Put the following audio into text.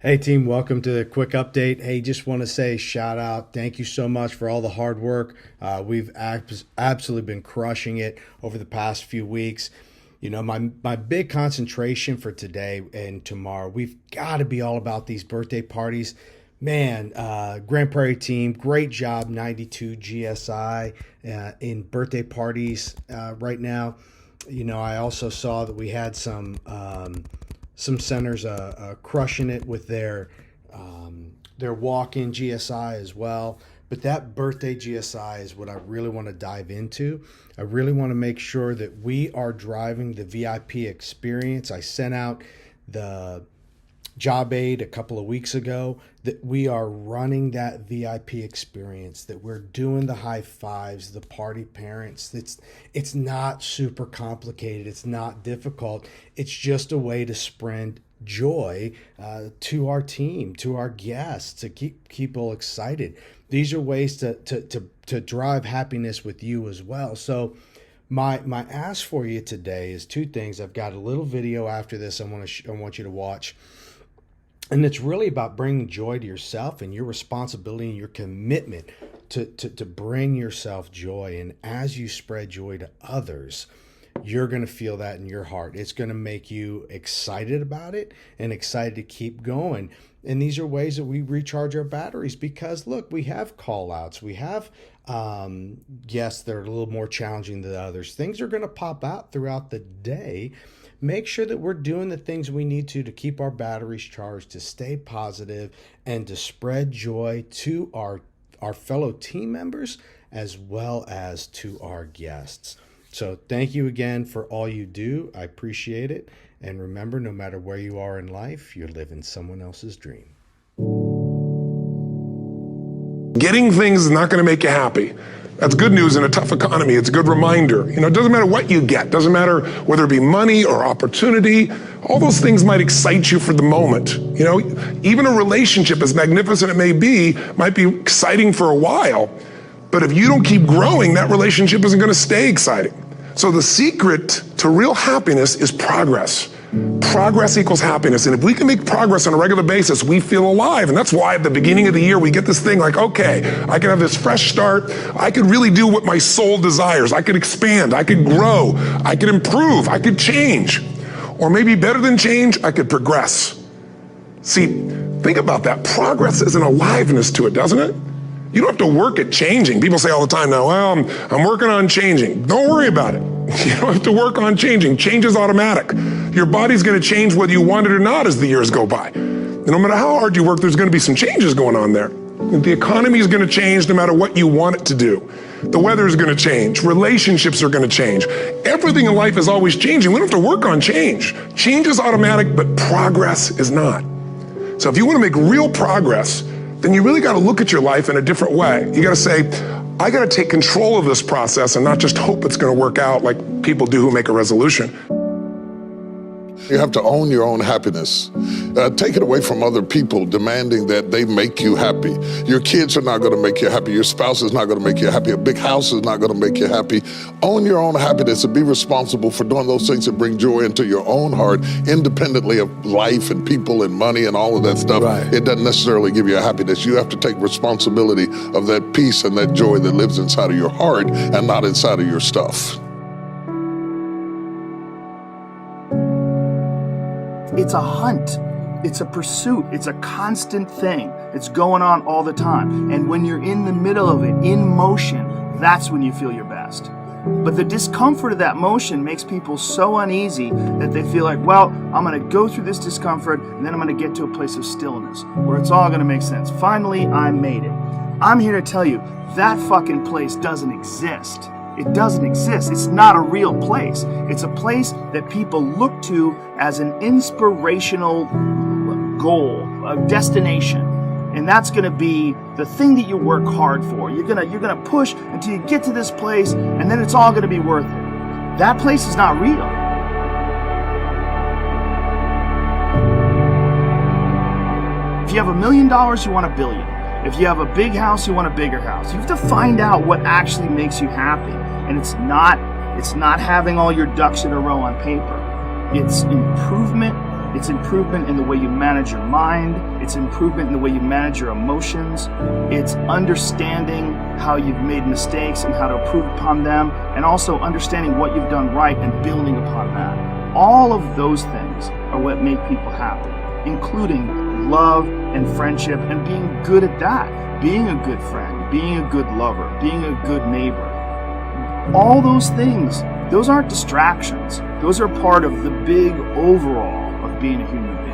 Hey team, welcome to the quick update. Hey, just want to say shout out. Thank you so much for all the hard work. We've absolutely been crushing it over the past few weeks. You know, my big concentration for today and tomorrow, we've got to be all about these birthday parties. Man, Grand Prairie team, great job, 92 GSI in birthday parties right now. You know, I also saw that we had some centers crushing it with their walk-in GSI as well. But that birthday GSI is what I really want to dive into. I really want to make sure that we are driving the VIP experience. I sent out the job aid a couple of weeks ago that we are running that VIP experience, that we're doing the high fives, the party parents. It's not super complicated. It's not difficult. It's just a way to spread joy to our team, to our guests, to keep people excited. These are ways to drive happiness with you as well. So my ask for you today is two things. I've got a little video after this I want you to watch. And it's really about bringing joy to yourself and your responsibility and your commitment to bring yourself joy. And as you spread joy to others, you're going to feel that in your heart. It's going to make you excited about it and excited to keep going. And these are ways that we recharge our batteries because, look, we have call outs. We have guests that are a little more challenging than others. Things are going to pop out throughout the day. Make sure that we're doing the things we need to keep our batteries charged, to stay positive, and to spread joy to our fellow team members as well as to our guests. So thank you again for all you do. I appreciate it. And remember, no matter where you are in life, you're living someone else's dream. Getting things is not going to make you happy. That's good news in a tough economy. It's a good reminder. You know, it doesn't matter what you get. Doesn't matter whether it be money or opportunity. All those things might excite you for the moment. You know, even a relationship, as magnificent it may be, might be exciting for a while. But if you don't keep growing, that relationship isn't going to stay exciting. So the secret to real happiness is progress. Progress equals happiness. And if we can make progress on a regular basis, we feel alive. And that's why at the beginning of the year, we get this thing like, okay, I can have this fresh start. I could really do what my soul desires. I could expand. I could grow. I could improve. I could change. Or maybe better than change, I could progress. See, think about that. Progress is an aliveness to it, doesn't it? You don't have to work at changing. People say all the time now, well, I'm working on changing. Don't worry about it. You don't have to work on changing. Change is automatic. Your body's going to change whether you want it or not as the years go by. And no matter how hard you work, there's going to be some changes going on there. The economy is going to change no matter what you want it to do. The weather is going to change. Relationships are going to change. Everything in life is always changing. We don't have to work on change. Change is automatic, but progress is not. So if you want to make real progress, then you really got to look at your life in a different way. You got to say, I got to take control of this process and not just hope it's going to work out like people do who make a resolution. You have to own your own happiness. Take it away from other people demanding that they make you happy. Your kids are not going to make you happy. Your spouse is not going to make you happy. A big house is not going to make you happy. Own your own happiness and be responsible for doing those things that bring joy into your own heart, independently of life and people and money and all of that stuff. Right. It doesn't necessarily give you a happiness. You have to take responsibility of that peace and that joy that lives inside of your heart and not inside of your stuff. It's a hunt. It's a pursuit. It's a constant thing. It's going on all the time. And when you're in the middle of it, in motion, that's when you feel your best. But the discomfort of that motion makes people so uneasy that they feel like, well, I'm going to go through this discomfort and then I'm going to get to a place of stillness where it's all going to make sense. Finally, I made it. I'm here to tell you that fucking place doesn't exist. It doesn't exist. It's not a real place. It's a place that people look to as an inspirational goal, a destination. And that's going to be the thing that you work hard for. You're going to push until you get to this place, and then it's all going to be worth it. That place is not real. If you have $1 million, you want $1 billion. If you have a big house, you want a bigger house. You have to find out what actually makes you happy. And it's not having all your ducks in a row on paper. It's improvement It's improvement in the way you manage your mind. It's improvement in the way you manage your emotions. It's understanding how you've made mistakes and how to improve upon them, and also understanding what you've done right and building upon that. All of those things are what make people happy, including love and friendship and being good at that, being a good friend, being a good lover, being a good neighbor. All those things, those aren't distractions. Those are part of the big overall of being a human being.